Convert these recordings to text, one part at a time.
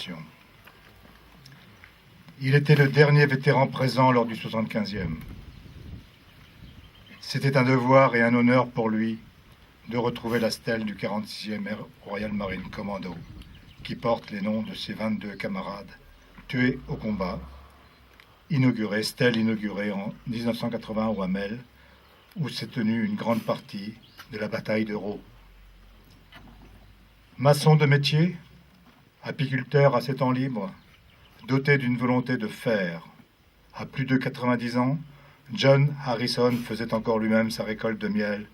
libération. Il était le dernier vétéran présent lors du 75e. C'était un devoir et un honneur pour lui de retrouver la stèle du 46e Royal Marine Commando, qui porte les noms de ses 22 camarades tués au combat, stèle inaugurée en 1980 au Hamel, où s'est tenue une grande partie de la bataille de Rau. Maçon de métier, apiculteur à ses temps libres, doté d'une volonté de faire, à plus de 90 ans, John Harrison faisait encore lui-même sa récolte de miel.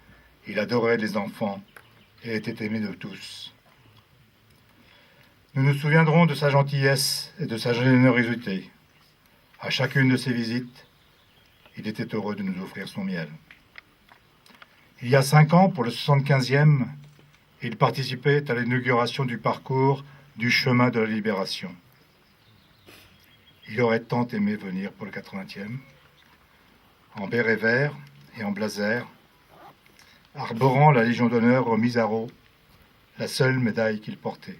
Il adorait les enfants et était aimé de tous. Nous nous souviendrons de sa gentillesse et de sa générosité. À chacune de ses visites, il était heureux de nous offrir son miel. Il y a 5 ans, pour le 75e, il participait à l'inauguration du parcours du chemin de la libération. Il aurait tant aimé venir pour le 80e, en béret vert et en blazer, arborant la Légion d'honneur remise à Rau, la seule médaille qu'il portait.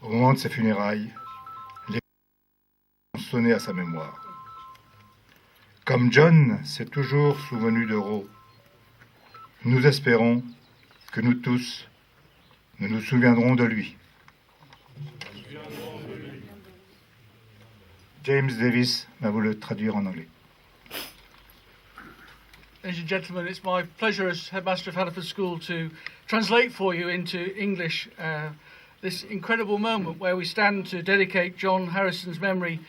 Au moment de ses funérailles, les ont sonné à sa mémoire. Comme John s'est toujours souvenu de Rau, nous espérons que nous tous, nous nous souviendrons de lui. James Davis va vous le traduire en anglais. Ladies and gentlemen, it's my pleasure as headmaster of Hannaford School to translate for you into English this incredible moment where we stand to dedicate John Harrison's memory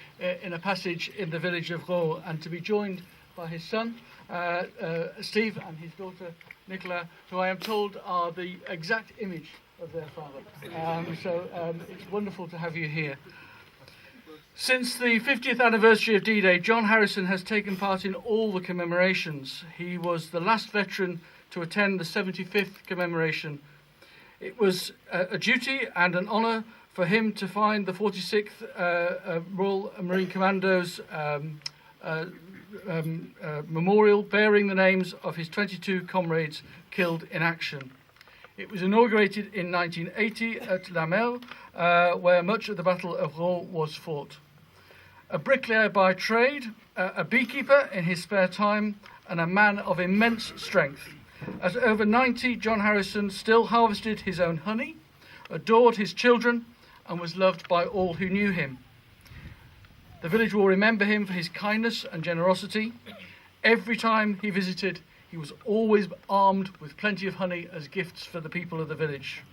in a passage in the village of Rau, and to be joined by his son, Steve, and his daughter, Nicola, who I am told are the exact image of their father. It's wonderful to have you here. Since the 50th anniversary of D-Day, John Harrison has taken part in all the commemorations. He was the last veteran to attend the 75th commemoration. It was a duty and an honour for him to find the 46th Royal Marine Commandos memorial bearing the names of his 22 comrades killed in action. It was inaugurated in 1980 at La Melle, where much of the Battle of Rau was fought. A bricklayer by trade, a beekeeper in his spare time, and a man of immense strength. At over 90, John Harrison still harvested his own honey, adored his children, and was loved by all who knew him. The village will remember him for his kindness and generosity. Every time he visited, he was always armed with plenty of honey as gifts for the people of the village.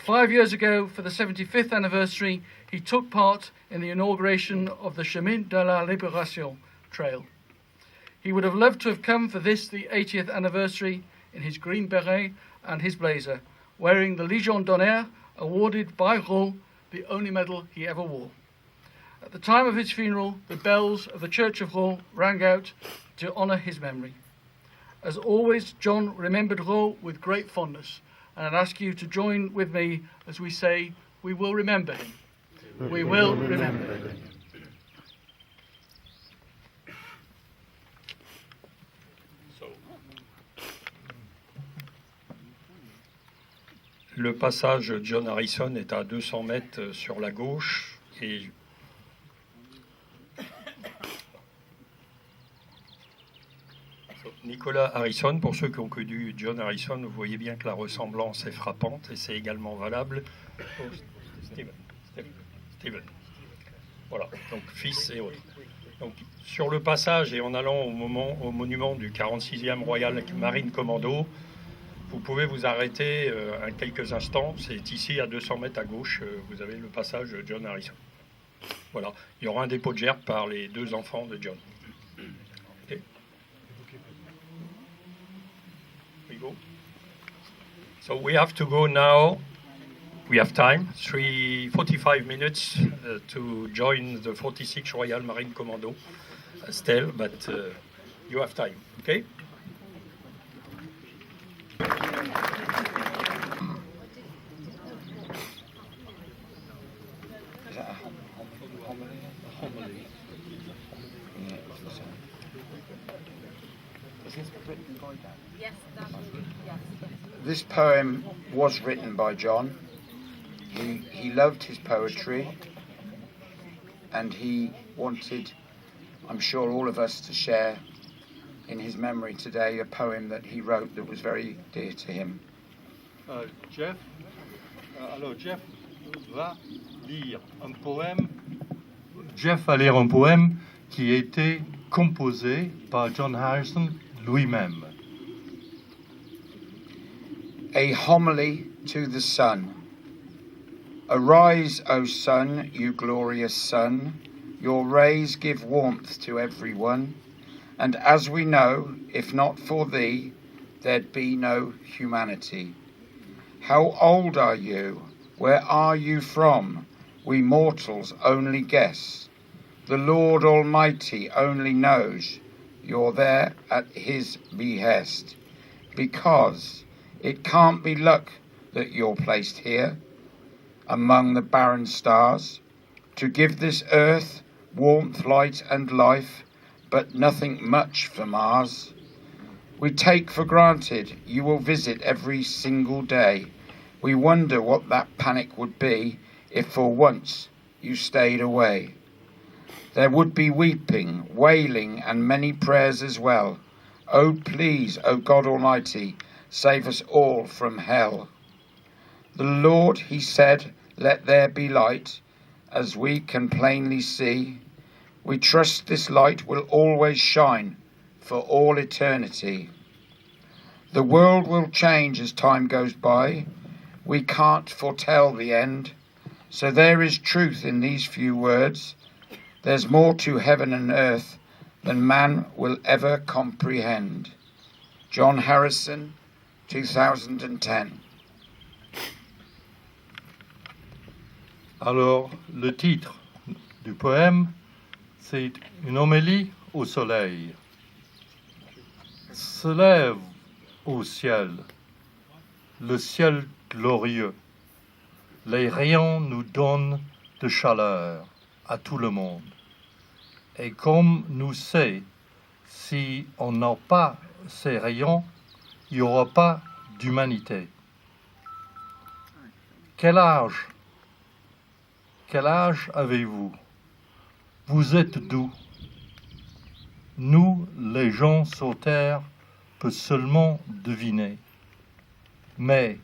5 years ago, for the 75th anniversary, he took part in the inauguration of the Chemin de la Libération trail. He would have loved to have come for this, the 80th anniversary, in his green beret and his blazer, wearing the Légion d'honneur awarded by Rau, the only medal he ever wore. At the time of his funeral, the bells of the Church of Rau rang out to honour his memory. As always, John remembered Rau with great fondness, and I'd ask you to join with me as we say, we will remember him. We will remember him. Le passage John Harrison est à 200 mètres sur la gauche et Nicolas Harrison, pour ceux qui ont connu John Harrison, vous voyez bien que la ressemblance est frappante et c'est également valable pour Steven. Voilà, donc fils et autres. Donc, sur le passage et en allant au monument du 46e Royal Marine Commando, vous pouvez vous arrêter quelques instants. C'est ici à 200 mètres à gauche, vous avez le passage John Harrison. Voilà, il y aura un dépôt de gerbes par les 2 enfants de John. Okay. We go. So we have to go now. We have time, 45 minutes to join the 46th Royal Marine Commando still, but you have time, okay? This poem was written by John. He loved his poetry, and he wanted, I'm sure, all of us to share in his memory today a poem that he wrote that was very dear to him. Jeff va lire un poème. Jeff va lire un poème qui a été composé par John Harrison lui-même. A homily to the sun. Arise, O sun, you glorious sun. Your rays give warmth to everyone. And as we know, if not for thee, there'd be no humanity. How old are you? Where are you from? We mortals only guess. The Lord Almighty only knows you're there at his behest. Because it can't be luck that you're placed here among the barren stars to give this earth warmth, light and life, but nothing much for Mars. We take for granted you will visit every single day. We wonder what that panic would be if for once you stayed away. There would be weeping, wailing, and many prayers as well. Oh, please, O God Almighty, save us all from hell. The Lord, he said, let there be light, as we can plainly see. We trust this light will always shine for all eternity. The world will change as time goes by. We can't foretell the end. So there is truth in these few words. There's more to heaven and earth than man will ever comprehend. John Harrison, 2010. Alors, le titre du poème, c'est une homélie au soleil. Se lève au ciel, le ciel glorieux. Les rayons nous donnent de chaleur à tout le monde. Et comme nous sait, si on n'a pas ces rayons, il n'y aura pas d'humanité. Quel âge avez-vous? Vous êtes d'où? Nous, les gens sur terre, peut seulement deviner. Mais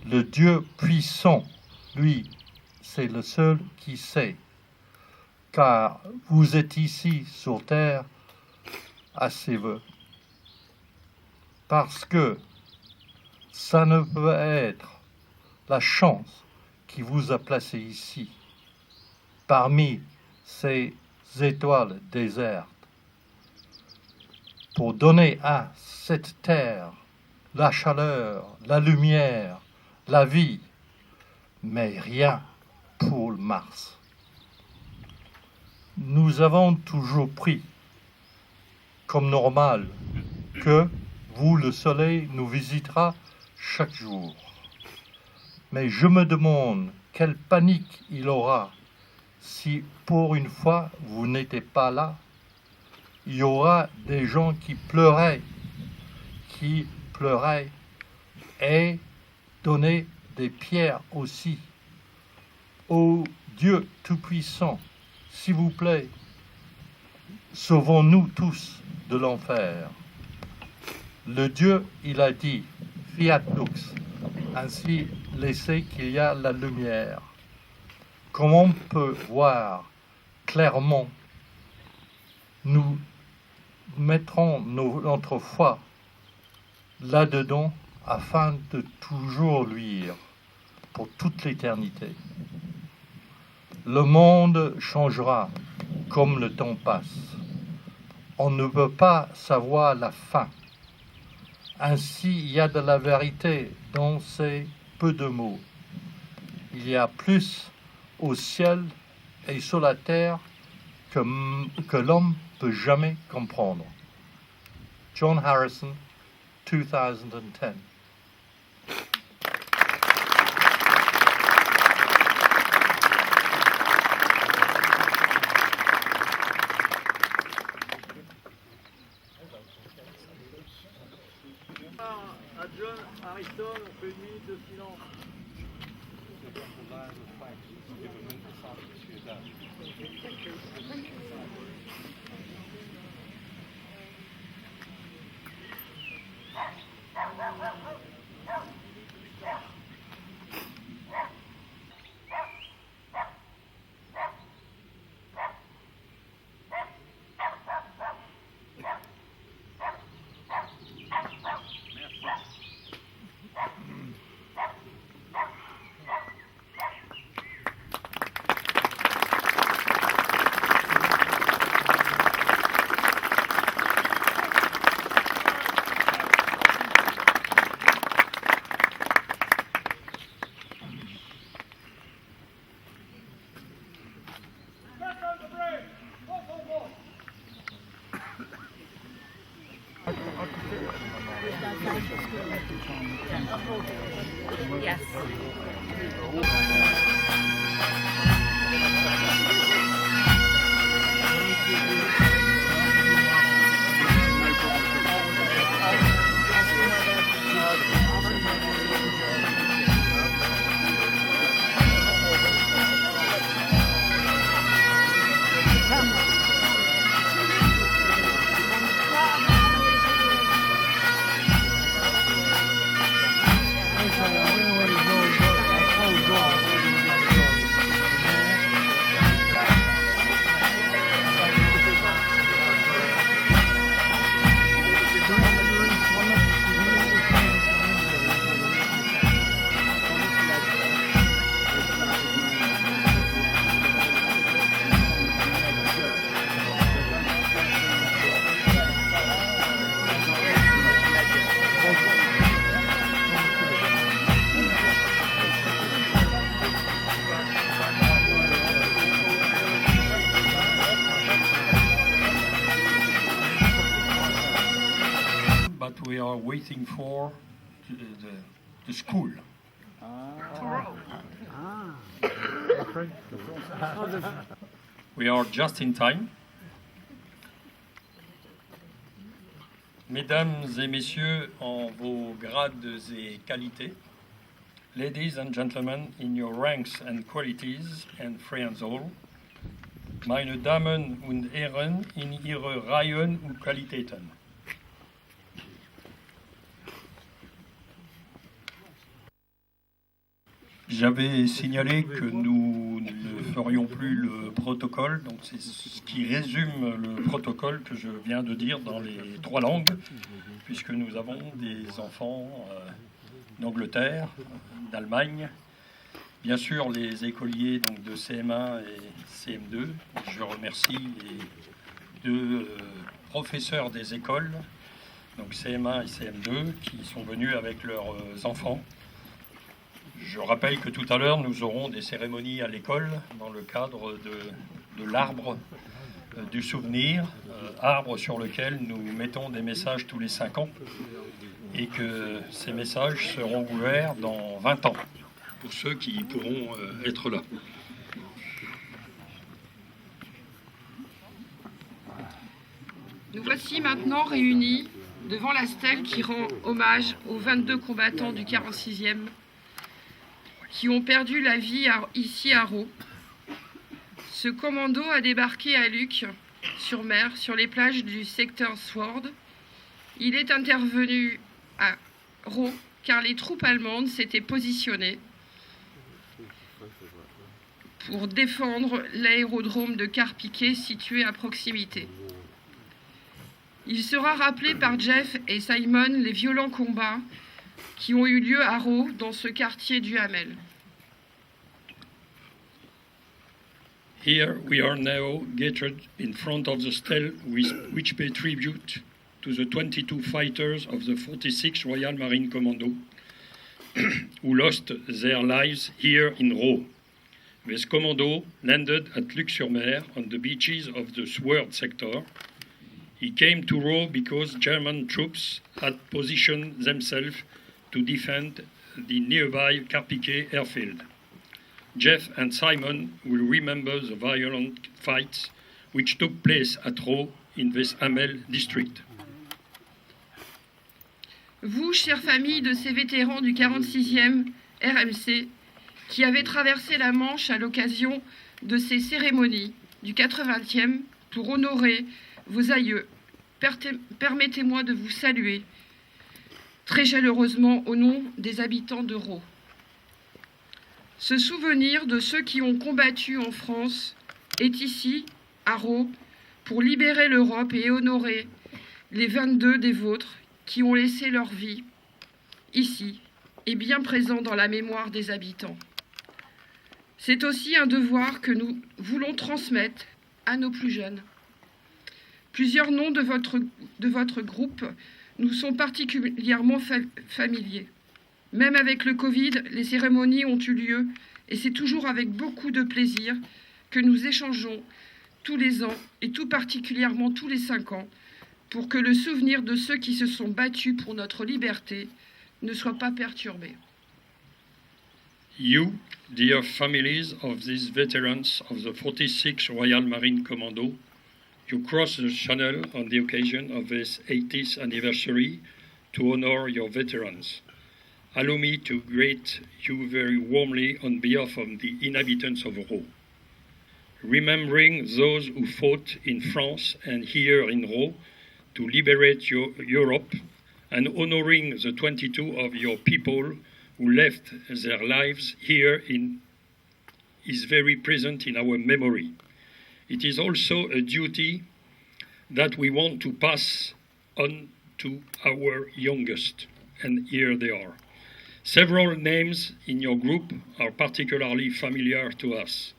le Dieu puissant, lui, c'est le seul qui sait. Car vous êtes ici sur terre à ses voeux. Parce que ça ne peut être la chance qui vous a placé ici, parmi ces étoiles désertes, pour donner à cette terre la chaleur, la lumière, la vie, mais rien pour Mars. Nous avons toujours pris comme normal que vous, le soleil, nous visitera chaque jour. Mais je me demande quelle panique il aura si pour une fois vous n'étiez pas là. Il y aura des gens qui pleuraient et donnaient des pierres aussi. Ô Dieu Tout-Puissant, s'il vous plaît, sauvons-nous tous de l'enfer. Le Dieu, il a dit, fiat lux, ainsi laissez qu'il y a la lumière. Comme on peut voir clairement, nous mettrons notre foi là-dedans afin de toujours luire pour toute l'éternité. Le monde changera comme le temps passe. On ne peut pas savoir la fin. Ainsi, il y a de la vérité dans ces peu de mots. Il y a plus au ciel et sur la terre que l'homme peut jamais comprendre. John Harrison, 2010. À John Harrison, on fait une minute de silence. Yes. But we are waiting for the school. We are just in time. Mesdames et messieurs, en vos grades et qualités, ladies and gentlemen, in your ranks and qualities and friends all, meine Damen und Herren, in ihre Reihen und Qualitäten. J'avais signalé que nous ne ferions plus le protocole, donc c'est ce qui résume le protocole que je viens de dire dans les 3 langues, puisque nous avons des enfants d'Angleterre, d'Allemagne, bien sûr les écoliers donc, de CM1 et CM2. Je remercie les 2 professeurs des écoles, donc CM1 et CM2, qui sont venus avec leurs enfants. Je rappelle que tout à l'heure, nous aurons des cérémonies à l'école dans le cadre de l'arbre du souvenir, arbre sur lequel nous mettons des messages tous les 5 ans et que ces messages seront ouverts dans 20 ans pour ceux qui pourront être là. Nous voici maintenant réunis devant la stèle qui rend hommage aux 22 combattants du 46e qui ont perdu la vie ici à Rho. Ce commando a débarqué à Luc-sur-Mer, sur les plages du secteur Sword. Il est intervenu à Rho car les troupes allemandes s'étaient positionnées pour défendre l'aérodrome de Carpiquet situé à proximité. Il sera rappelé par Jeff et Simon les violents combats qui ont eu lieu à Rho, dans ce quartier du Hamel. Here we are now gathered in front of the stele which pay tribute to the 22 fighters of the 46th Royal Marine Commando who lost their lives here in Rho. This commando landed at Luc-sur-Mer on the beaches of the Sword sector. He came to Rho because German troops had positioned themselves to defend the nearby Carpiquet airfield. Jeff and Simon will remember the violent fights which took place at Rho in this Hamel district. Vous, chères familles de ces vétérans du 46e RMC, qui avaient traversé la Manche à l'occasion de ces cérémonies du 80e pour honorer vos aïeux, permettez-moi de vous saluer très chaleureusement au nom des habitants de Rho. Ce souvenir de ceux qui ont combattu en France est ici, à Rho, pour libérer l'Europe et honorer les 22 des vôtres qui ont laissé leur vie ici et bien présent dans la mémoire des habitants. C'est aussi un devoir que nous voulons transmettre à nos plus jeunes. Plusieurs noms de votre groupe nous sont particulièrement familiers. Même avec le Covid, les cérémonies ont eu lieu et c'est toujours avec beaucoup de plaisir que nous échangeons tous les ans et tout particulièrement tous les 5 ans pour que le souvenir de ceux qui se sont battus pour notre liberté ne soit pas perturbé. You, dear families of these veterans of the 46th Royal Marine Commando, you cross the channel on the occasion of this 80th anniversary to honor your veterans. Allow me to greet you very warmly on behalf of the inhabitants of Rho. Remembering those who fought in France and here in Rho to liberate Europe, and honoring the 22 of your people who left their lives here is very present in our memory. It is also a duty that we want to pass on to our youngest, and here they are. Several names in your group are particularly familiar to us.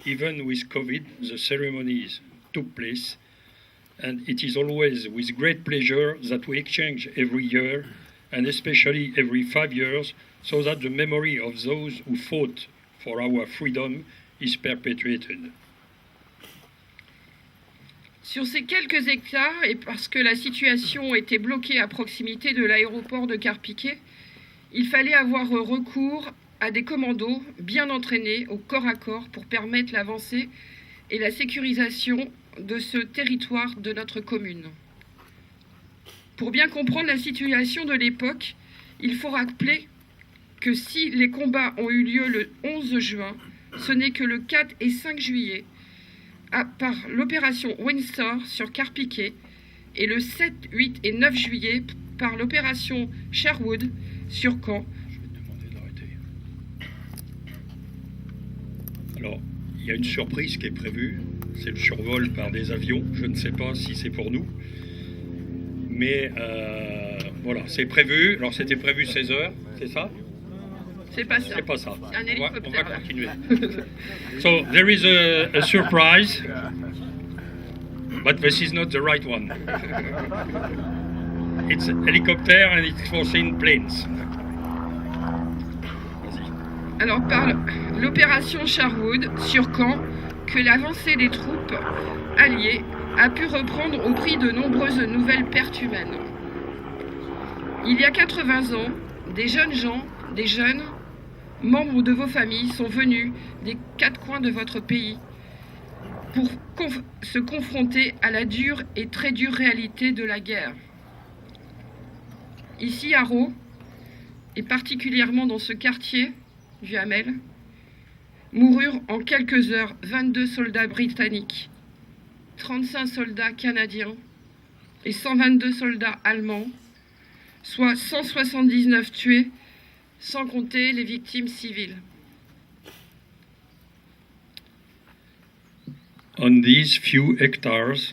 Even with COVID, the ceremonies took place, and it is always with great pleasure that we exchange every year, and especially every 5 years, so that the memory of those who fought for our freedom is perpetuated. Sur ces quelques hectares, et parce que la situation était bloquée à proximité de l'aéroport de Carpiquet, il fallait avoir recours à des commandos bien entraînés au corps à corps pour permettre l'avancée et la sécurisation de ce territoire de notre commune. Pour bien comprendre la situation de l'époque, il faut rappeler que si les combats ont eu lieu le 11 juin, ce n'est que le 4 et 5 juillet, par l'opération Windsor sur Carpiquet, et le 7, 8 et 9 juillet par l'opération Sherwood sur Caen. Je vais te demander d'arrêter. Alors, il y a une surprise qui est prévue, c'est le survol par des avions. Je ne sais pas si c'est pour nous, mais voilà, c'est prévu. Alors, c'était prévu 16 heures, c'est ça? C'est pas ça. C'est pas ça. C'est un hélicoptère. On va continuer. So there is a surprise, but this is not the right one. It's a helicopter and it's foreseen planes. Vas-y. Alors, par l'opération Sherwood sur Caen, que l'avancée des troupes alliées a pu reprendre au prix de nombreuses nouvelles pertes humaines. Il y a 80 ans, des jeunes membres de vos familles sont venus des 4 coins de votre pays pour se confronter à la dure et très dure réalité de la guerre. Ici à Rho, et particulièrement dans ce quartier du Hamel, moururent en quelques heures 22 soldats britanniques, 35 soldats canadiens et 122 soldats allemands, soit 179 tués, sans compter les victimes civiles. On these few hectares,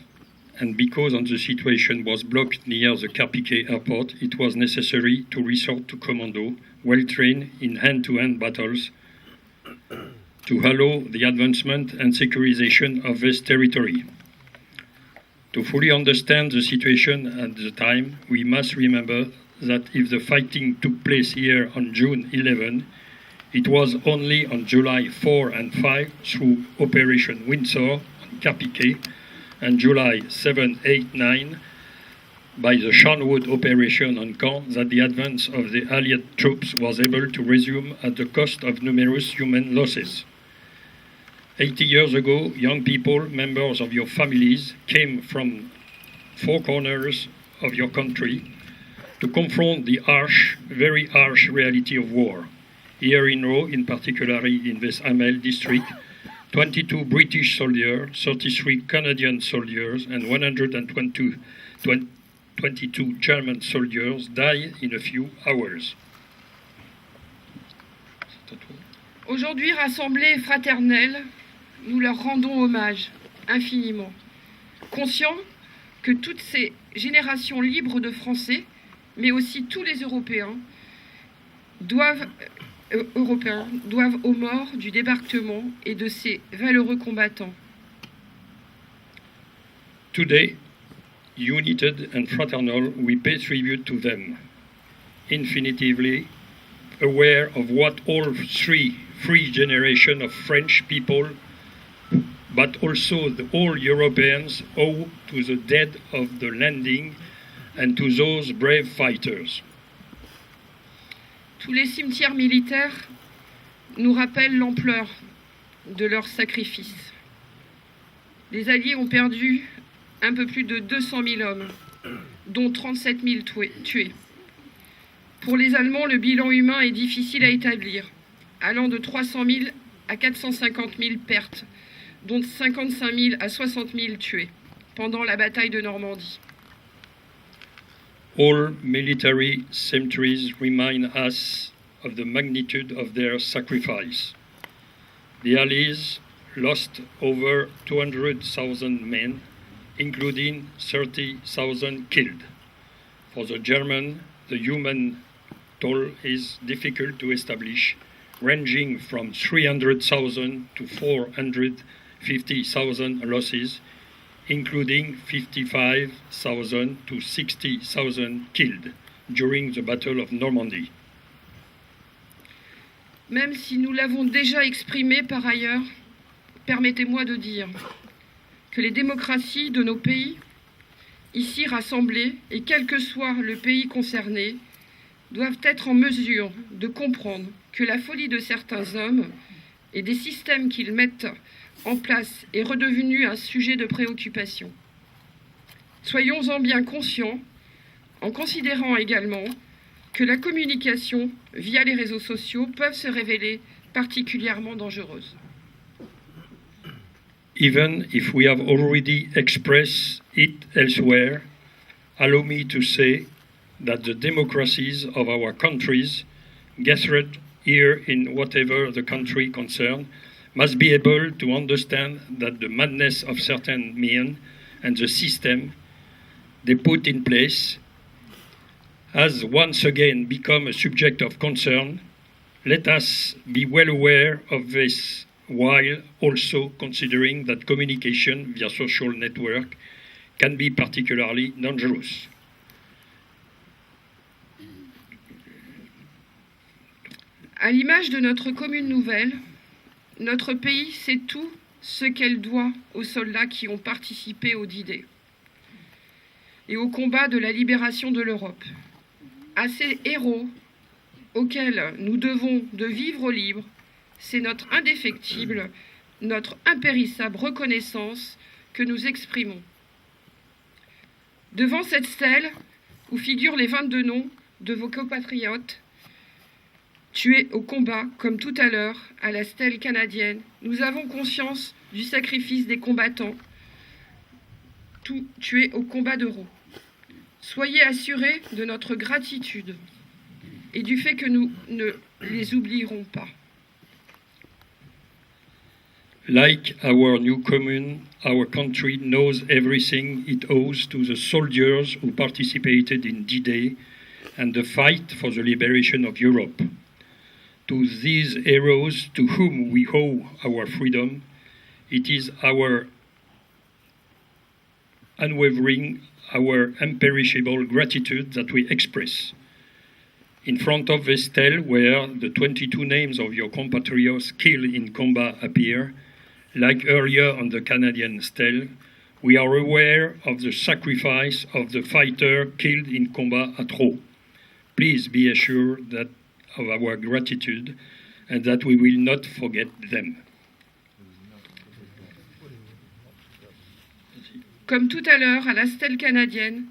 and because the situation was blocked near the Carpiquet airport, it was necessary to resort to commando, well trained in hand-to-hand battles, to allow the advancement and securization of this territory. To fully understand the situation at the time, we must remember that if the fighting took place here on June 11, it was only on July 4 and 5 through Operation Windsor on Carpiquet, and July 7, 8, 9 by the Sherwood operation on Caen that the advance of the Allied troops was able to resume at the cost of numerous human losses. 80 years ago, young people, members of your families, came from 4 corners of your country to confront the harsh, very harsh reality of war. Here in Rho, in particular in West Hamel district, 22 British soldiers, 33 Canadian soldiers, and 122 German soldiers died in a few hours. Aujourd'hui, rassemblés et fraternels, nous leur rendons hommage infiniment, conscients que toutes ces générations libres de Français, mais aussi tous les Européens, doivent aux morts du débarquement et de ces valeureux combattants. Today, united and fraternal, we pay tribute to them, infinitively aware of what all three generations of French people, but also all Europeans, owe to the dead of the landing and to those brave fighters. Tous les cimetières militaires nous rappellent l'ampleur de leur sacrifice. Les Alliés ont perdu un peu plus de 200 000 hommes, dont 37 000 tués. Pour les Allemands, le bilan humain est difficile à établir, allant de 300 000 à 450 000 pertes, dont 55 000 à 60 000 tués pendant la bataille de Normandie. All military cemeteries remind us of the magnitude of their sacrifice. The Allies lost over 200,000 men, including 30,000 killed. For the German, the human toll is difficult to establish, ranging from 300,000 to 450,000 losses, including 55,000 to 60,000 killed during the Battle of Normandy. Même si nous l'avons déjà exprimé par ailleurs, permettez-moi de dire que les démocraties de nos pays, ici rassemblés, et quel que soit le pays concerné, doivent être en mesure de comprendre que la folie de certains hommes et des systèmes qu'ils mettent en place est redevenu un sujet de préoccupation. Soyons-en bien conscients, en considérant également que la communication via les réseaux sociaux peuvent se révéler particulièrement dangereuses. Even if we have already expressed it elsewhere, allow me to say that the democracies of our countries, gathered here in whatever the country concerned, must be able to understand that the madness of certain men and the system they put in place has once again become a subject of concern. Let us be well aware of this, while also considering that communication via social network can be particularly dangerous. À l'image de notre commune nouvelle, notre pays sait tout ce qu'elle doit aux soldats qui ont participé au D-Day et au combat de la libération de l'Europe, à ces héros auxquels nous devons de vivre libre. C'est notre indéfectible, notre impérissable reconnaissance que nous exprimons. Devant cette stèle où figurent les 22 noms de vos compatriotes tués au combat, comme tout à l'heure, à la stèle canadienne, nous avons conscience du sacrifice des combattants tués au combat d'Euro. Soyez assurés de notre gratitude et du fait que nous ne les oublierons pas. Like our new commune, our country knows everything it owes to the soldiers who participated in D-Day and the fight for the liberation of Europe. To these heroes to whom we owe our freedom, it is our unwavering, our imperishable gratitude that we express. In front of the stele where the 22 names of your compatriots killed in combat appear, like earlier on the Canadian stele, we are aware of the sacrifice of the fighter killed in combat at Rho. Please be assured that of our gratitude and that we will not forget them. Comme tout à l'heure à la stèle canadienne,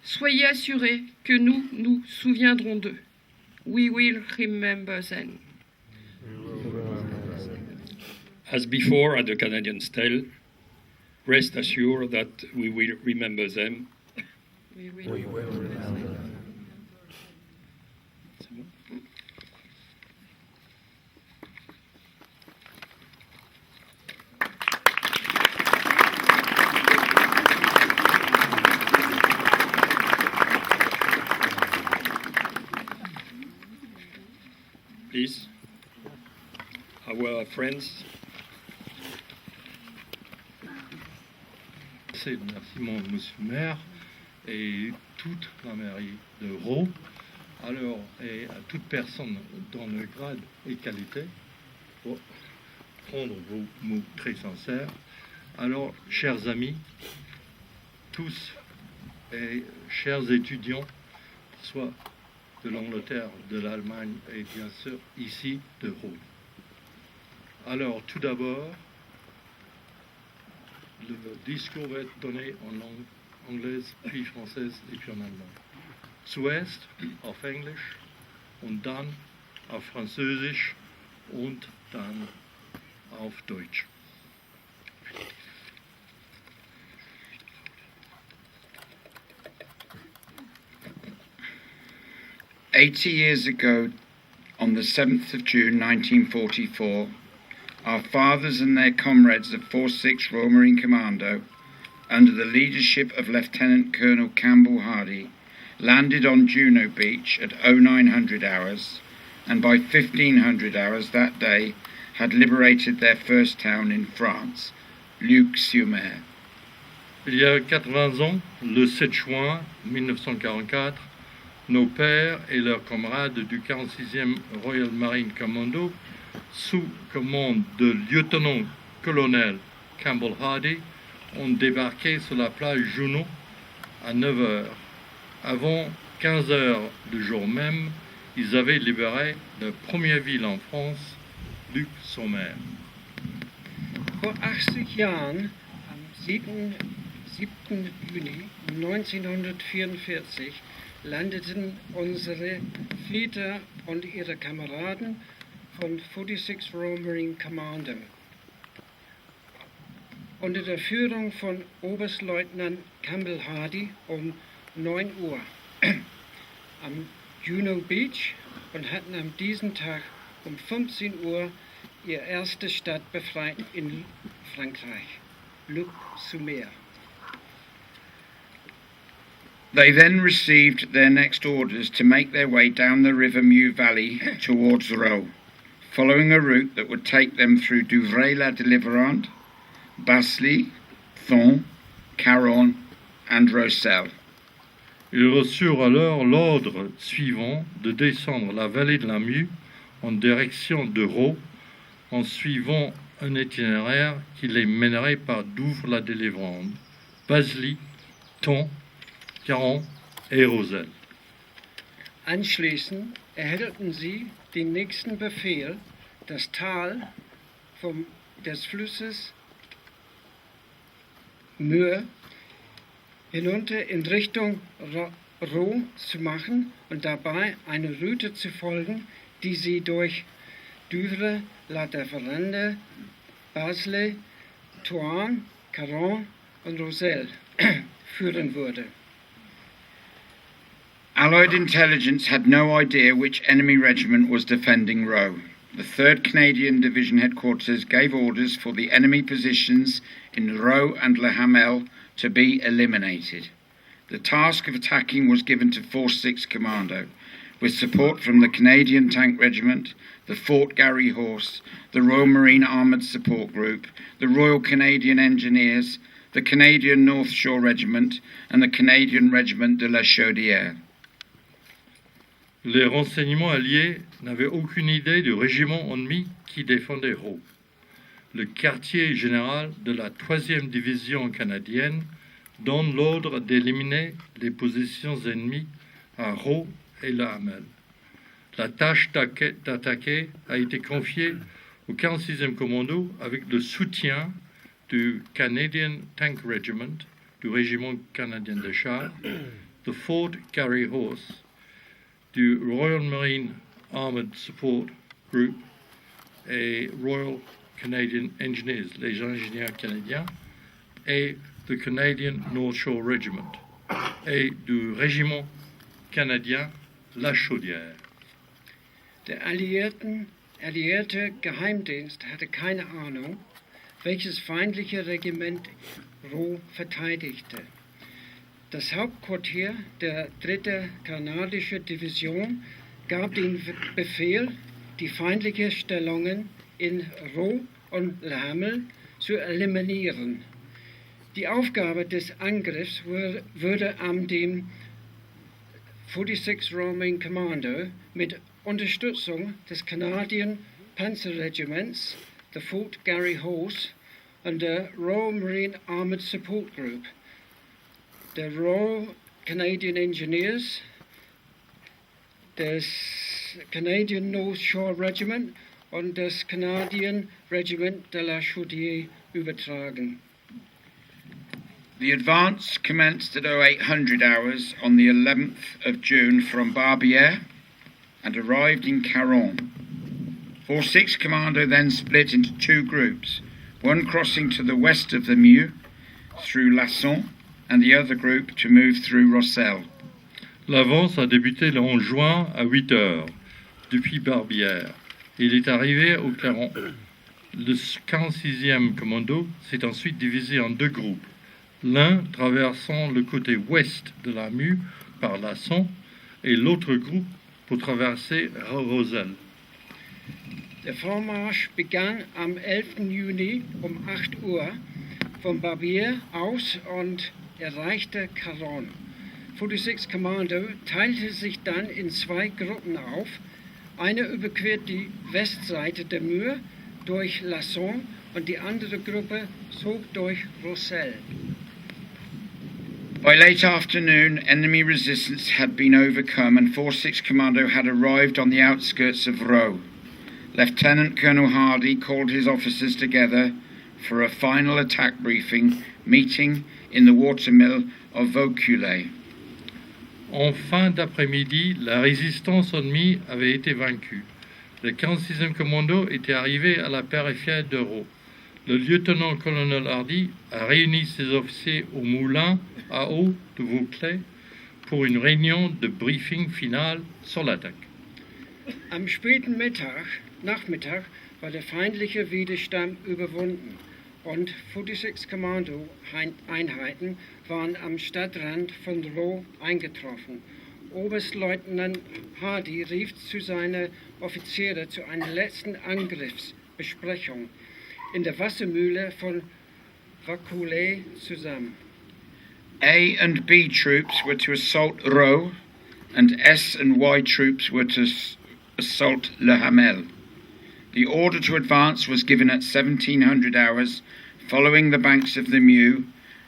soyez assurés que nous nous souviendrons d'eux. We will remember them. As before at the Canadian Stele, rest assured that we will remember them. Oui, oui. C'est bon. Please, our friends. Merci mon monsieur le maire et toute la mairie de Rault, alors et à toute personne dans le grade et qualité pour prendre vos mots très sincères. Alors, chers amis, tous et chers étudiants, soit de l'Angleterre, de l'Allemagne et bien sûr ici de Rault. Alors, tout d'abord, le discours va être donné en langue anglaise, puis française et puis en allemand. Zuerst auf Englisch und dann auf Französisch und dann auf Deutsch. 80 years ago, on the 7th of June 1944, our fathers and their comrades of 46th Royal Marine Commando, under the leadership of Lieutenant Colonel Campbell Hardy, landed on Juno Beach at 0900 hours, and by 1500 hours that day had liberated their first town in France, Luc-sur-Mer. Il y a 80 ans, le 7 juin 1944, nos pères et leurs camarades du 46e Royal Marine Commando, sous commande de lieutenant-colonel Campbell Hardy, ont débarqué sur la plage Juno à 9 heures. Avant 15 heures du jour même, ils avaient libéré la première ville en France, Luc-sur-Mer. Vor 80 Jahren, am 7. Juni 1944, landeten unsere Väter und ihre Kameraden von 46th Royal Marine Commando unter der Führung von Oberstleutnant Campbell Hardy um 9 Uhr am Juno Beach und hatten an diesem Tag um 15 Uhr ihre erste Stadt befreit in Frankreich, Luc-sur-Mer. They then received their next orders to make their way down the River Mew Valley towards Roe, following a route that would take them through Douvray-la-Délivrante, Basly, Thon, Caron and Rossel. Ils reçurent alors l'ordre suivant de descendre la vallée de la Meuse en direction de Rault, en suivant un itinéraire qui les mènerait par Douvres-la-Délivrante, Basly, Thon, Caron et Rossel. Anschließend erhielten sie den nächsten Befehl, das Tal des Flusses Meuse hinunter in Richtung Rault zu machen und dabei eine Route zu folgen, die sie durch Douvres-la-Délivrante, Basle, Thouars, Caron und Rossel führen würde. Allied intelligence had no idea which enemy regiment was defending Roe. The 3rd Canadian Division headquarters gave orders for the enemy positions in Roe and Le Hamel to be eliminated. The task of attacking was given to 46th Commando, with support from the Canadian Tank Regiment, the Fort Garry Horse, the Royal Marine Armoured Support Group, the Royal Canadian Engineers, the Canadian North Shore Regiment, and the Canadian Regiment de la Chaudière. Les renseignements alliés n'avaient aucune idée du régiment ennemi qui défendait Rault. Le quartier général de la 3e division canadienne donne l'ordre d'éliminer les positions ennemies à Rault et Le Hamel. La tâche d'attaquer a été confiée au 46e commando avec le soutien du Canadian Tank Regiment, du régiment canadien des chars, the Fort Garry Horse, du Royal Marine Armoured Support Group et Royal Canadian Engineers, les ingénieurs canadiens, et the Canadian North Shore Regiment, et du régiment canadien La Chaudière. Der alliierte Geheimdienst hatte keine Ahnung, welches feindliche Regiment Roh verteidigte. Das Hauptquartier der 3. Kanadische Division gab den Befehl, die feindlichen Stellungen in Roh und Le Hamel zu eliminieren. Die Aufgabe des Angriffs würde am dem 46 Roaming Commando mit Unterstützung des Canadian Panzerregiments, the Fort Garry Horse, und der Royal Marine Armored Support Group, der Royal Canadian Engineers, des Canadian North Shore Regiment und das Canadian Regiment de la Chaudière übertragen. The advance commenced at 0800 hours on the 11th of June from Barbiere and arrived in Caron. 46 Commando then split into two groups, one crossing to the west of the Meuse through Lasson and the other group to move through Rossel. L'avance a débuté le 11 juin à 8 heures depuis Barbière. Il est arrivé au Clairon. Le 46e commando s'est ensuite divisé en deux groupes, l'un traversant le côté ouest de la Meuse par Lasson et l'autre groupe pour traverser Roselle. Der Vormarsch begann am 11. Juni um 8 Uhr von Barbiere aus und erreichte Caron. 46 Commando teilte sich dann in zwei Gruppen auf. Eine überquert die Westseite der Meuse durch Lasson und die andere Gruppe zog durch Rossel. By late afternoon, enemy resistance had been overcome and 46 Commando had arrived on the outskirts of Roe. Lieutenant Colonel Hardy called his officers together for a final attack briefing meeting in the watermill of Vauculay. En fin d'après-midi, la résistance ennemie avait été vaincue. Le 46e commando était arrivé à la périphérie de Roe. Le lieutenant-colonel Hardy a réuni ses officiers au moulin à eau de Vauclay pour une réunion de briefing final sur l'attaque. Am späten Nachmittag war der feindliche Widerstand überwunden und 46 Kommando-Einheiten waren am Stadtrand von Roe eingetroffen. Oberstleutnant Hardy rief zu seinen Offizieren zu einer letzten Angriffsbesprechung in der Wassermühle von Vauculay zusammen. A and B troops were to assault Roe, and S and Y troops were to assault Le Hamel. The order to advance was given at 1700 hours, following the banks of the Meuse,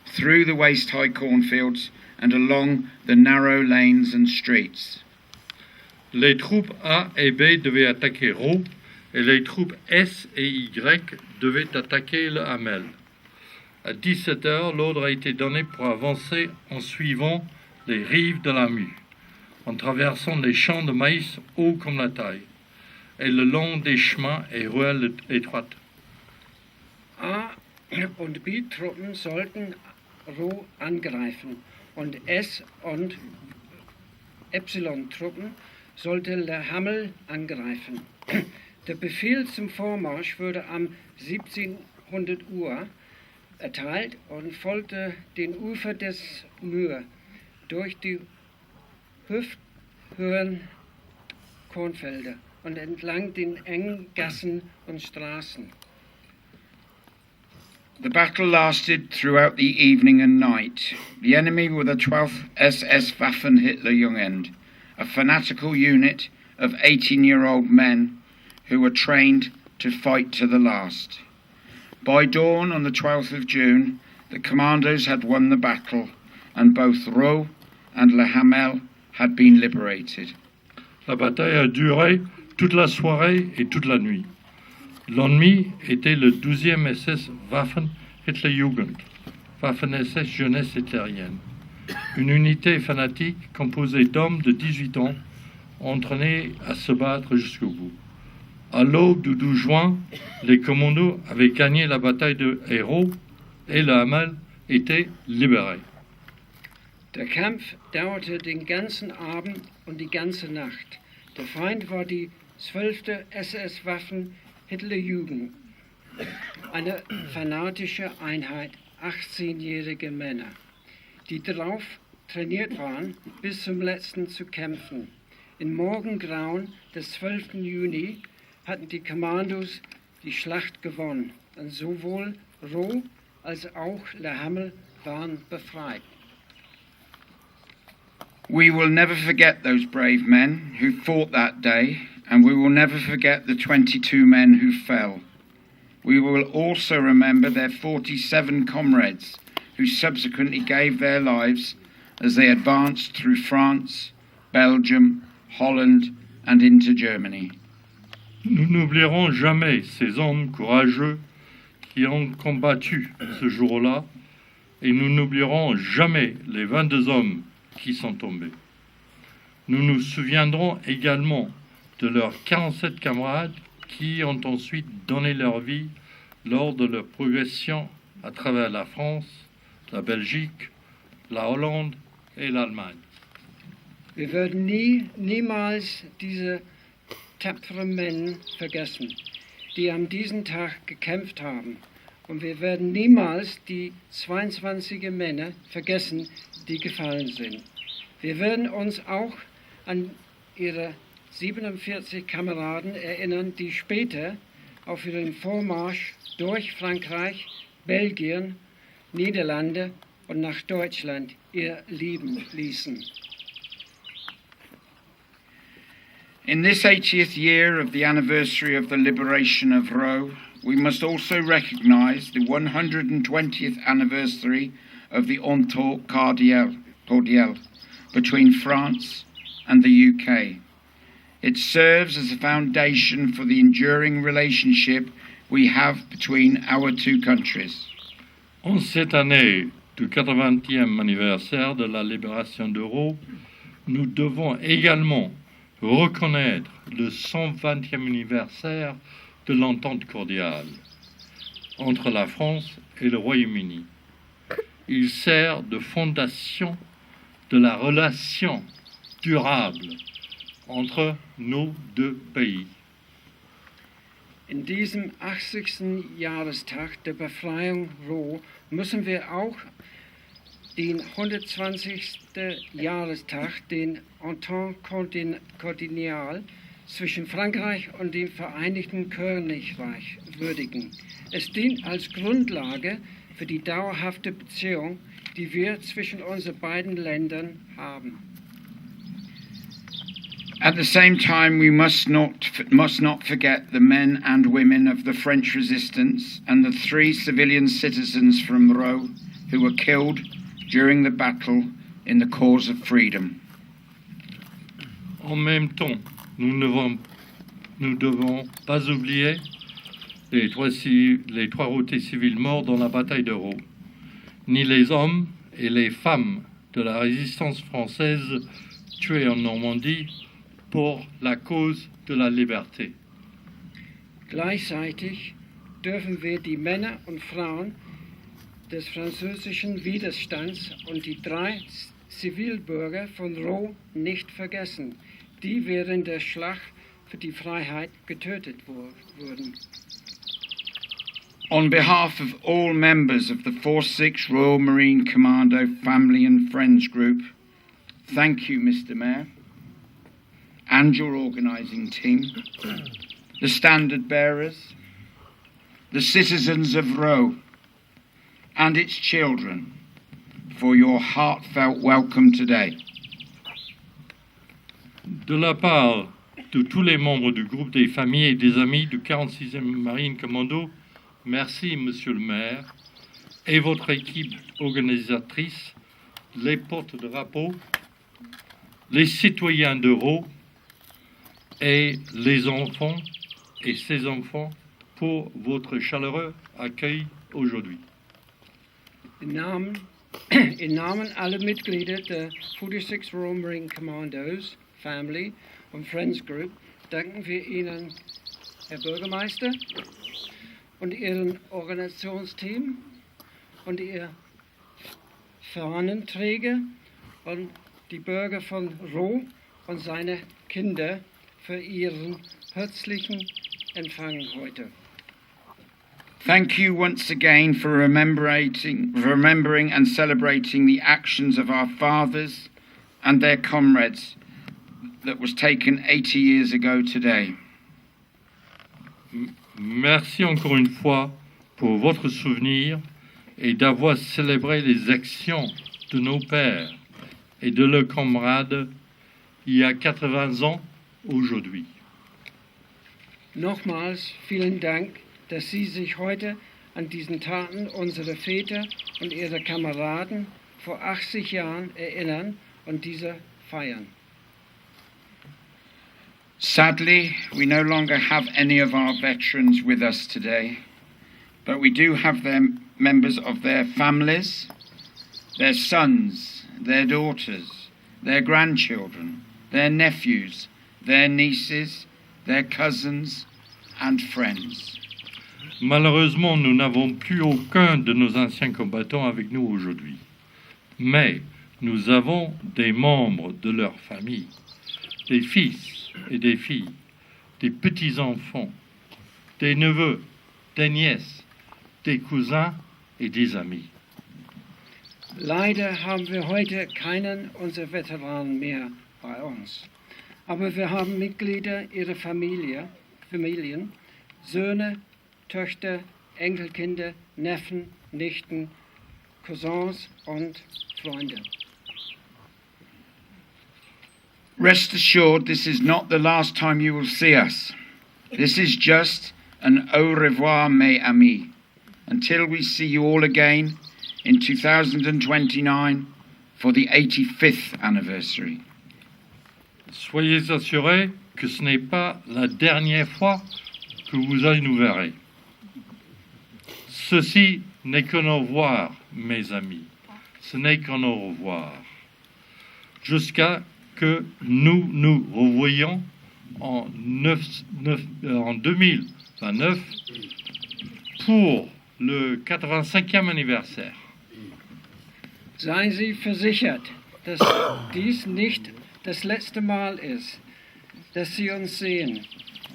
through the waist-high cornfields and along the narrow lanes and streets. Les troupes A et B devaient attaquer Roe, et les troupes S et Y devaient attaquer le Hamel. À 17 heures, l'ordre a été donné pour avancer en suivant les rives de la Meuse, en traversant les champs de maïs hauts comme la taille, et le long des chemins et ruelles étroites. A und B Truppen sollten Roe angreifen und S und Y Truppen sollten Le Hamel angreifen. Der Befehl zum Vormarsch wurde am 1700 Uhr erteilt und folgte den Ufer des Meuse durch die hüfthöhen Kornfelder und entlang den engen Gassen und Straßen. The battle lasted throughout the evening and night. The enemy were the 12th SS Waffen-Hitlerjugend, a fanatical unit of 18-year-old men who were trained to fight to the last. By dawn on the 12th of June, the commandos had won the battle and both Roe and Le Hamel had been liberated. La bataille a duré toute la soirée et toute la nuit. L'ennemi était le 12e SS Waffen-Hitlerjugend, Waffen-SS Jeunesse hitlérienne, une unité fanatique composée d'hommes de 18 ans entraînés à se battre jusqu'au bout. À l'aube du 12 juin, les commandos avaient gagné la bataille de Hérault et le Hamel était libéré. Der Kampf dauerte den ganzen Abend und die ganze Nacht. Der Feind war die 12. SS-Waffen Hitlerjugend, eine fanatische Einheit 18-jährige Männer, die darauf trainiert waren, bis zum letzten zu kämpfen. Im Morgengrauen des 12. Juni hatten die Kommandos die Schlacht gewonnen und sowohl Roh als auch Le Hamel waren befreit. We will never forget those brave men who fought that day, and we will never forget the 22 men who fell. We will also remember their 47 comrades who subsequently gave their lives as they advanced through France, Belgium, Holland and into Germany. Nous n'oublierons jamais ces hommes courageux qui ont combattu ce jour-là et nous n'oublierons jamais les 22 hommes qui sont tombés. Nous nous souviendrons également de leurs 47 camarades qui ont ensuite donné leur vie lors de leur progression à travers la France, la Belgique, la Hollande et l'Allemagne. Wir würden niemals diese tapferen Männer vergessen, die an diesem Tag gekämpft haben. Und wir werden niemals die 22 Männer vergessen, die gefallen sind. Wir werden uns auch an ihre 47 Kameraden erinnern, die später auf ihren Vormarsch durch Frankreich, Belgien, Niederlande und nach Deutschland ihr Leben ließen. In this 80th year of the anniversary of the liberation of Rho, we must also recognise the 120th anniversary of the Entente Cordiale between France and the UK. It serves as a foundation for the enduring relationship we have between our two countries. En cette année du 80e anniversaire de la libération de Rho, nous devons également reconnaître le 120e anniversaire de l'entente cordiale entre la France et le Royaume-Uni. Il sert de fondation de la relation durable entre nos deux pays. In diesem 80. Jahrestag der Befreiung Rho müssen wir auch den 120. Jahrestag, den Entente Cordiale zwischen Frankreich und dem Vereinigten Königreich würdigen. Es dient als Grundlage für die dauerhafte Beziehung, die wir zwischen unseren beiden Ländern haben. At the same time, we must not forget the men and women of the French resistance and the 3 civilian citizens from Rho who were killed during the battle in the cause of freedom. En même temps, nous ne devons pas oublier les trois routiers civils morts dans la bataille de Rho, ni les hommes et les femmes de la résistance française tués en Normandie pour la cause de la liberté. Gleichzeitig dürfen wir die Männer und Frauen des französischen Widerstands und die 3 Zivilbürger von Rho nicht vergessen, die während der Schlacht für die Freiheit getötet wurden. On behalf of all members of the 46 Royal Marine Commando Family and Friends Group, thank you, Mr. Mayor, and your organising team, the standard bearers, the citizens of Rho, and its children, for your heartfelt welcome today. De la part de tous les membres du groupe des familles et des amis du 46e Marine Commando, merci, Monsieur le maire, et votre équipe organisatrice, les porte-drapeaux, les citoyens de Rho et les enfants et ses enfants pour votre chaleureux accueil aujourd'hui. In Namen aller Mitglieder der 46 Royal Marine Commandos, Family und Friends Group danken wir Ihnen Herr Bürgermeister und Ihrem Organisationsteam und Ihr Fahnenträger und die Bürger von Ro und seine Kinder für Ihren herzlichen Empfang heute. Thank you once again for remembering and celebrating the actions of our fathers and their comrades that was taken 80 years ago today. Merci encore une fois pour votre souvenir et d'avoir célébré les actions de nos pères et de leurs camarades il y a 80 ans aujourd'hui. Nochmals vielen Dank, dass Sie sich heute an diesen Taten unserer Väter und ihrer Kameraden vor 80 Jahren erinnern und diese feiern. Sadly, we no longer have any of our veterans with us today, but we do have them members of their families, their sons, their daughters, their grandchildren, their nephews, their nieces, their cousins and friends. Malheureusement, nous n'avons plus aucun de nos anciens combattants avec nous aujourd'hui. Mais nous avons des membres de leur famille, des fils et des filles, des petits-enfants, des neveux, des nièces, des cousins et des amis. Leider haben wir heute keinen unserer Veteranen mehr bei uns. Aber wir haben Mitglieder ihrer Familien, Söhne, Töchter, Enkelkinder, Neffen, Nichten, Cousins und Freunde. Rest assured, this is not the last time you will see us. This is just an au revoir, mes amis, until we see you all again in 2029 for the 85th anniversary. Soyez assurés que ce n'est pas la dernière fois que vous allez nous verrez. Ceci n'est qu'un au revoir, mes amis. Ce n'est qu'un au revoir. Jusqu'à que nous nous revoyions en 2029 pour le 85e anniversaire. Seien Sie versichert, dass dies nicht das letzte Mal ist, dass Sie uns sehen.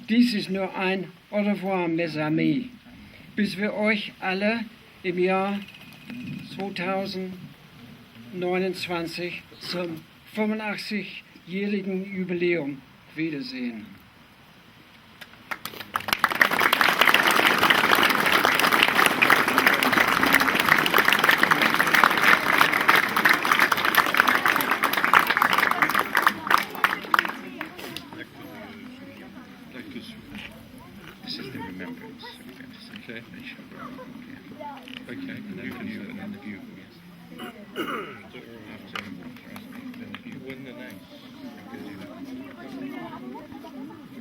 Dies ist nur ein Au revoir, mes amis, bis wir euch alle im Jahr 2029 zum 85-jährigen Jubiläum wiedersehen. This is the remembrance. Okay. Okay. And the view. When the name.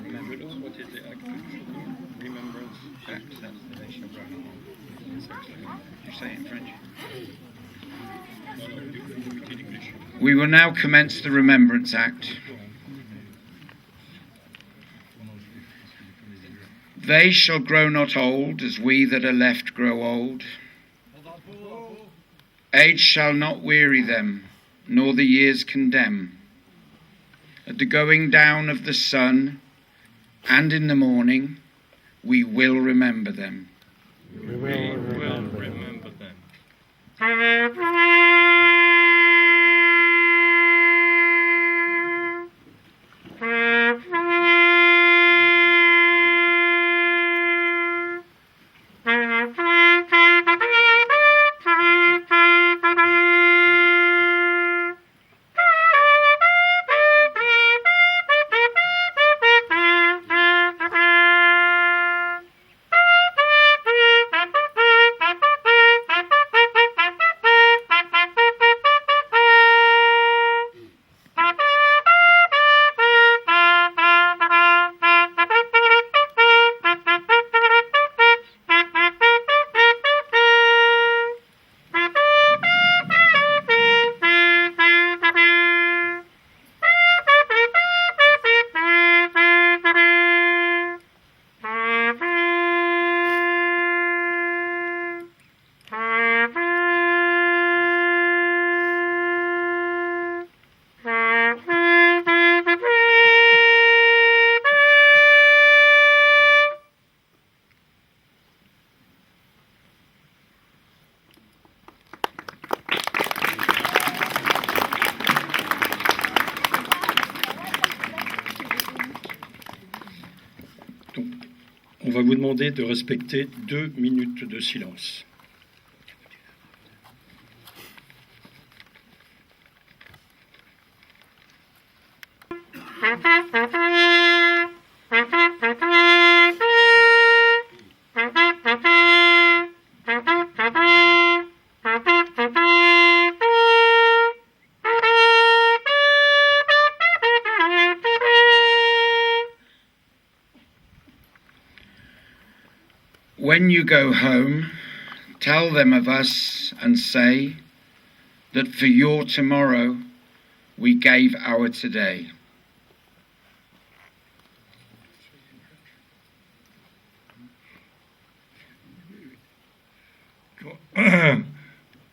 Remembrance. What is the act? Remembrance. Act, that's the nation of Ireland. You say it in French. We will now commence the Remembrance Act. They shall grow not old, as we that are left grow old. Age shall not weary them, nor the years condemn. At the going down of the sun, and in the morning, we will remember them. We will remember them. va vous demander de respecter 2 minutes de silence. When you go home, tell them of us and say that for your tomorrow we gave our today.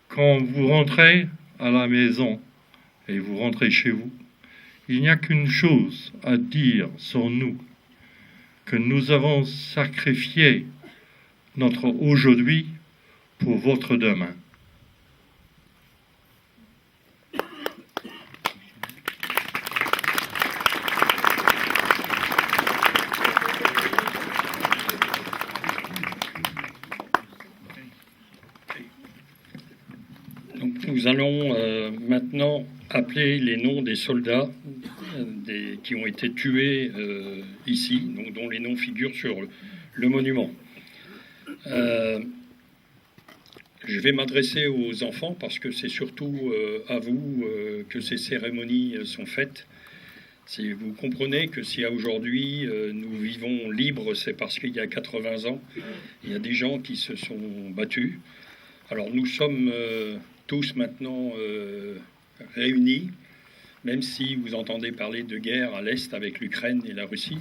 Quand vous rentrez à la maison et vous rentrez chez vous, il n'y a qu'une chose à dire sur nous, que nous avons sacrifié notre aujourd'hui pour votre demain. Donc, nous allons maintenant appeler les noms des soldats qui ont été tués ici, donc, dont les noms figurent sur le monument. Je vais m'adresser aux enfants parce que c'est surtout à vous que ces cérémonies sont faites. Si vous comprenez que si aujourd'hui nous vivons libres, c'est parce qu'il y a 80 ans, il y a des gens qui se sont battus. Alors nous sommes tous maintenant réunis, même si vous entendez parler de guerre à l'Est avec l'Ukraine et la Russie.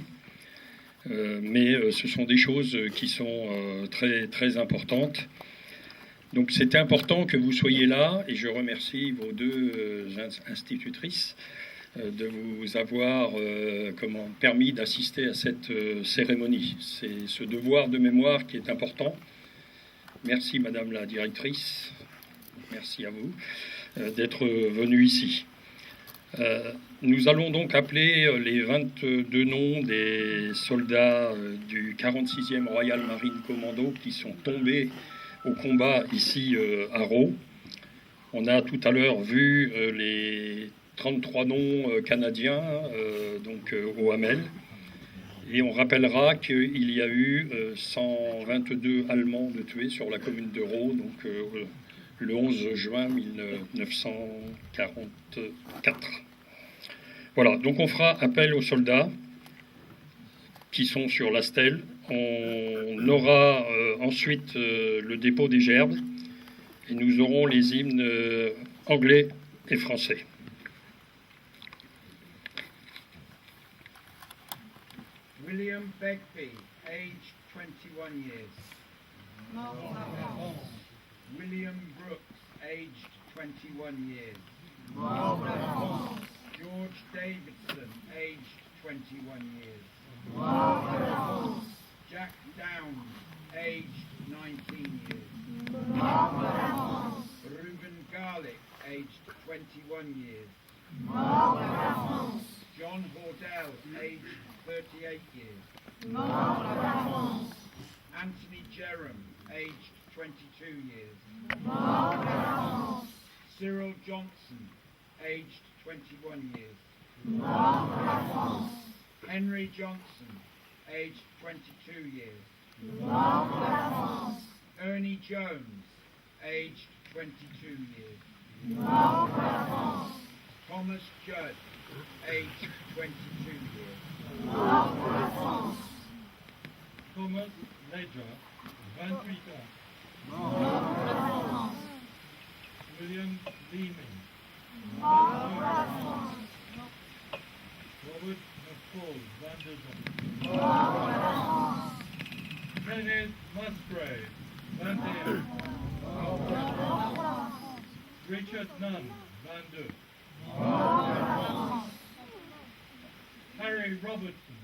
Mais ce sont des choses qui sont très, très importantes. Donc c'est important que vous soyez là, et je remercie vos 2 institutrices de vous avoir permis d'assister à cette cérémonie. C'est ce devoir de mémoire qui est important. Merci Madame la directrice, merci à vous d'être venue ici. Nous allons donc appeler les 22 noms des soldats du 46e Royal Marine Commando qui sont tombés au combat ici à Rho. On a tout à l'heure vu les 33 noms canadiens donc au Hamel. Et on rappellera qu'il y a eu 122 Allemands de tués sur la commune de Rho, donc le 11 juin 1944. Voilà, donc on fera appel aux soldats qui sont sur la stèle. On aura ensuite le dépôt des gerbes et nous aurons les hymnes anglais et français. William Begbie, aged 21 years. William Brooks, aged 21 years. George Davidson, aged 21 years. Jack Downs, aged 19 years. Reuben Garlick, aged 21 years. John Hordell, aged 38 years. Anthony Jerram, aged 22 years. Cyril Johnson, aged 21 years. Henry Johnson, aged 22 years. Ernie Jones, aged 22 years. Thomas Judd, aged 22 years. Thomas Ledger, 28 ans. William Leeman, Robert McCall, 22 ans. Kenneth Musgrave, 21. Richard Nunn, 22. Harry Robertson,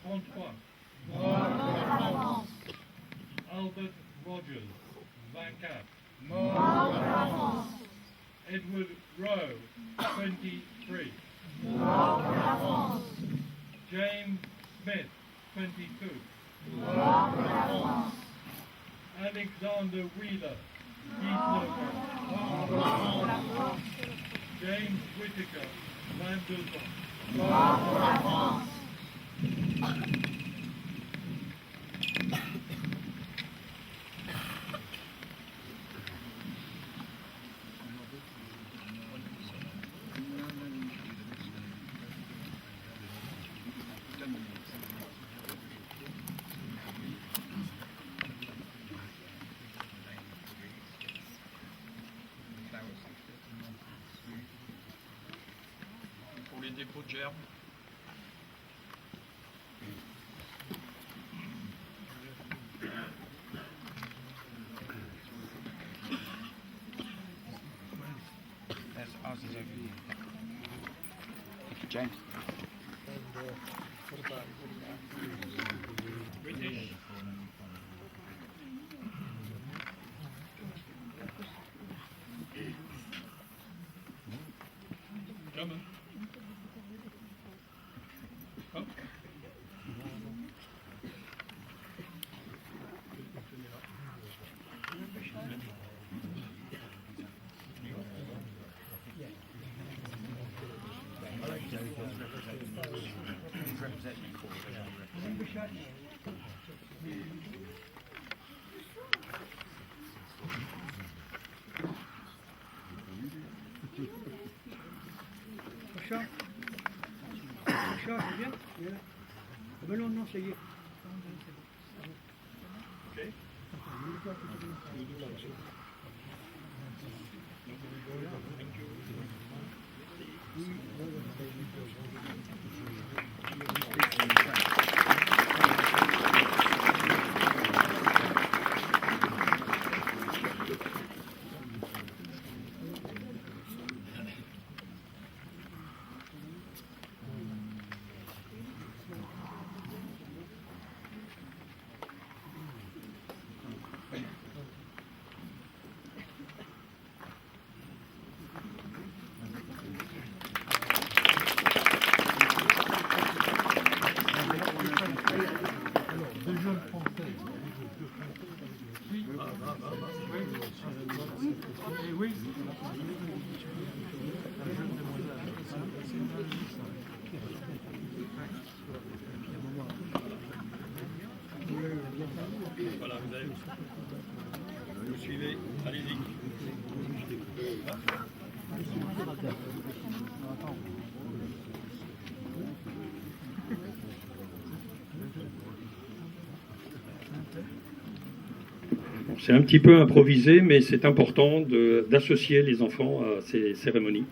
33. Albert Rogers, 24. Edward Rowe, 23. James Smith, 22. Alexander Wheeler, East Local. James Whittaker, Val-de-Vent. Pour les dépôts de germes. Ours is over here. Thank you, James. British. German. Hop. Sacha, c'est bien. Ah ben non, ça y est. Voilà, vous avez. Vous suivez, allez-y. C'est un petit peu improvisé, mais c'est important d'associer les enfants à ces cérémonies.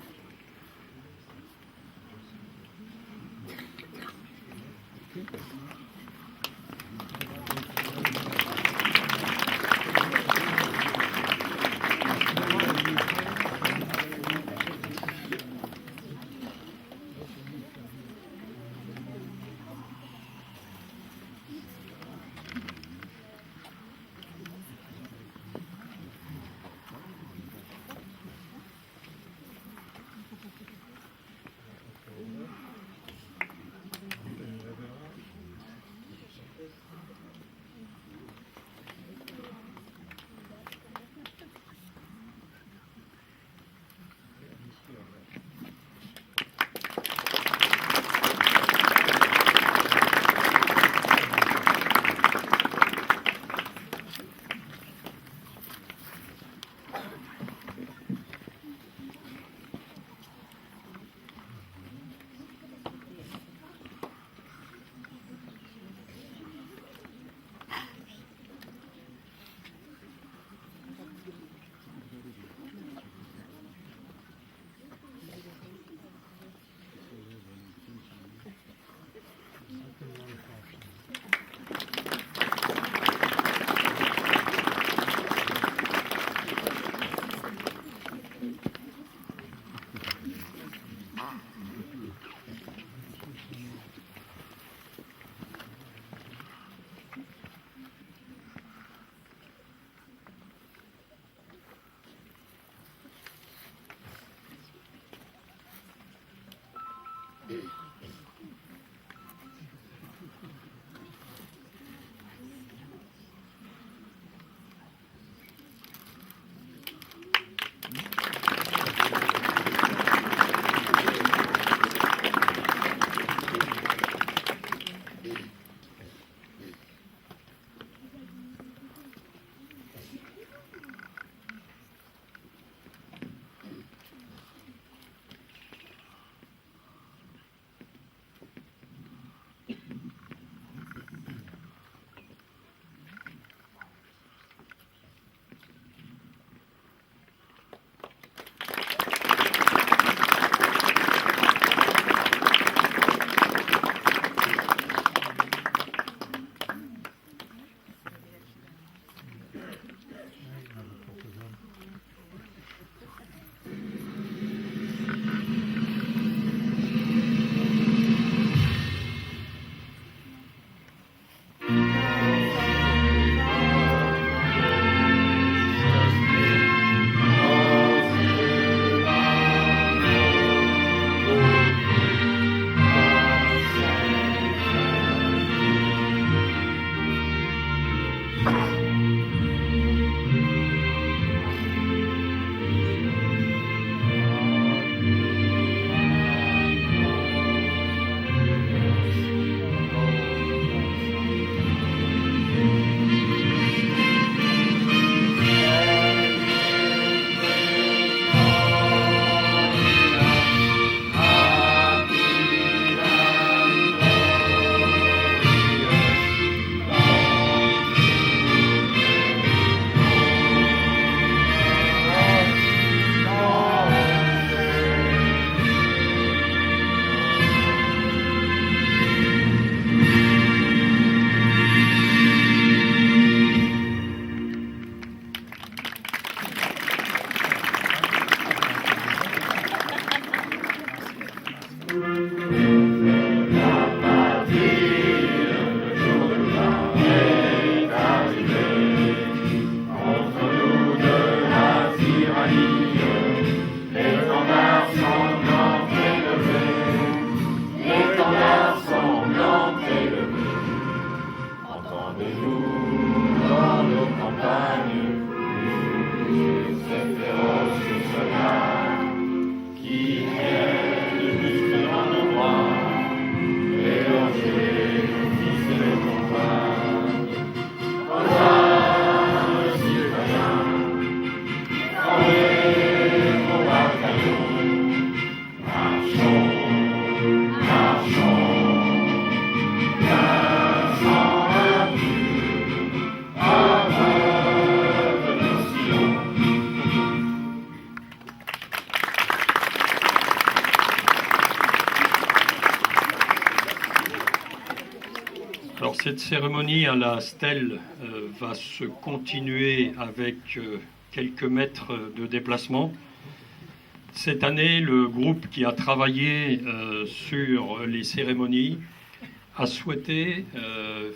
cette cérémonie à la stèle va se continuer avec quelques mètres de déplacement. Cette année, le groupe qui a travaillé sur les cérémonies a souhaité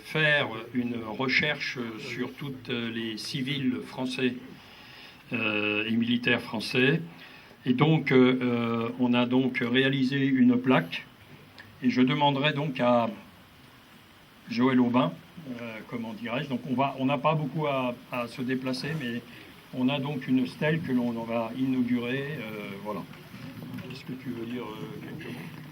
faire une recherche sur toutes les civils français et militaires français. Et donc, on a donc réalisé une plaque. Et je demanderai donc à Joël Aubin, comment dirais-je. Donc, on n'a pas beaucoup à se déplacer, mais on a donc une stèle que l'on va inaugurer. Voilà. Est-ce que tu veux dire quelque chose ?